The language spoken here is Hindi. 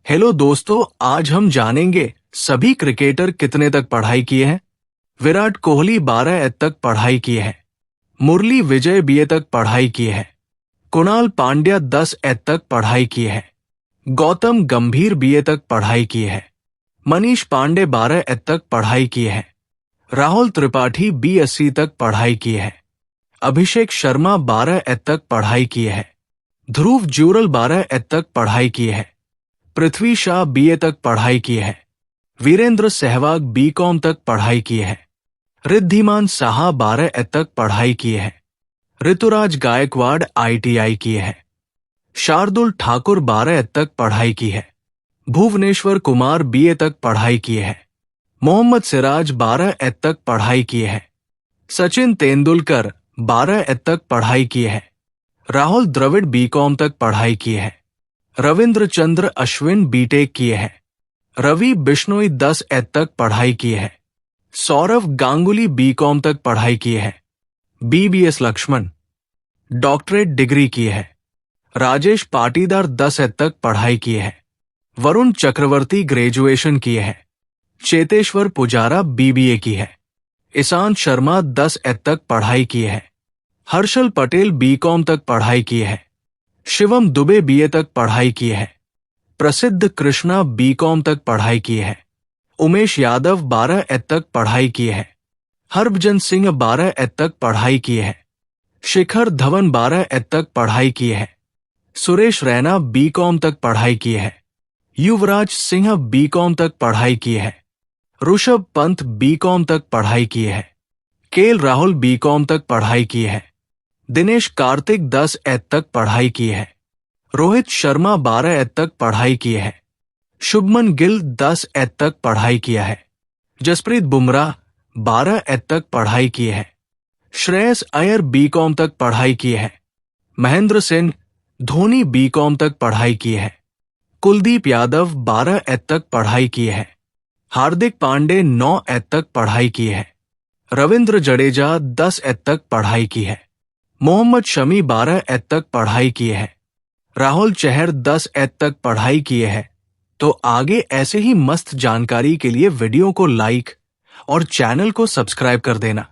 हेलो दोस्तों, आज हम जानेंगे सभी क्रिकेटर कितने तक पढ़ाई किए हैं। विराट कोहली 12 एत तक पढ़ाई की है। मुरली विजय बीए तक पढ़ाई की है। कुणाल पांड्या 10 एत तक पढ़ाई की है। गौतम गंभीर बीए तक पढ़ाई की है। मनीष पांडे 12 एत तक पढ़ाई की है। राहुल त्रिपाठी BSc तक पढ़ाई की है। अभिषेक शर्मा 12 एत तक पढ़ाई की है। ध्रुव जुरल 12 एत तक पढ़ाई की है। पृथ्वी शाह BA तक पढ़ाई की है। वीरेंद्र सहवाग BCom तक पढ़ाई की है। रिद्धिमान साहा 12 एत तक पढ़ाई की है। ऋतुराज गायकवाड़ ITI की है। शार्दुल ठाकुर 12 एत तक पढ़ाई की है। भुवनेश्वर कुमार BA तक पढ़ाई की है। मोहम्मद सिराज 12 एत तक पढ़ाई की है। सचिन तेंदुलकर 12 एत तक पढ़ाई की है। राहुल द्रविड़ BCom तक पढ़ाई की है। रविंद्र चंद्र अश्विन BTech किए हैं। रवि बिश्नोई 10 एत तक पढ़ाई की है। सौरव गांगुली BCom तक पढ़ाई की है। BBS लक्ष्मण डॉक्टरेट डिग्री की है। राजेश पाटीदार 10 एत तक पढ़ाई की है। वरुण चक्रवर्ती ग्रेजुएशन किए हैं। चेतेश्वर पुजारा BBA की है। ईशांत शर्मा 10 एत तक पढ़ाई की है। हर्षल पटेल BCom तक पढ़ाई की है। शिवम दुबे BA तक पढ़ाई की है। प्रसिद्ध कृष्णा BCom तक पढ़ाई की है। उमेश यादव 12 एत तक पढ़ाई की है। हरभजन सिंह 12 एत तक पढ़ाई की है। शिखर धवन 12 एत तक पढ़ाई की है। सुरेश रैना BCom तक पढ़ाई की है। युवराज सिंह BCom तक पढ़ाई की है। ऋषभ पंत BCom तक पढ़ाई की है। KL राहुल BCom तक पढ़ाई की है। दिनेश कार्तिक 10 एत तक पढ़ाई की है। रोहित शर्मा 12 एत तक पढ़ाई की है। शुभमन गिल 10 एत तक पढ़ाई किया है। जसप्रीत बुमराह 12 एत तक पढ़ाई की है। श्रेयस अय्यर BCom तक पढ़ाई की है। महेंद्र सिंह धोनी BCom तक पढ़ाई की है। कुलदीप यादव 12 एत तक पढ़ाई की है। हार्दिक पांडे 9 एत तक पढ़ाई की है। रविंद्र जडेजा 10 एत तक पढ़ाई की है। मोहम्मद शमी 12 एत तक पढ़ाई किए है। राहुल चहर 10 एत तक पढ़ाई किए है। तो आगे ऐसे ही मस्त जानकारी के लिए वीडियो को लाइक और चैनल को सब्सक्राइब कर देना।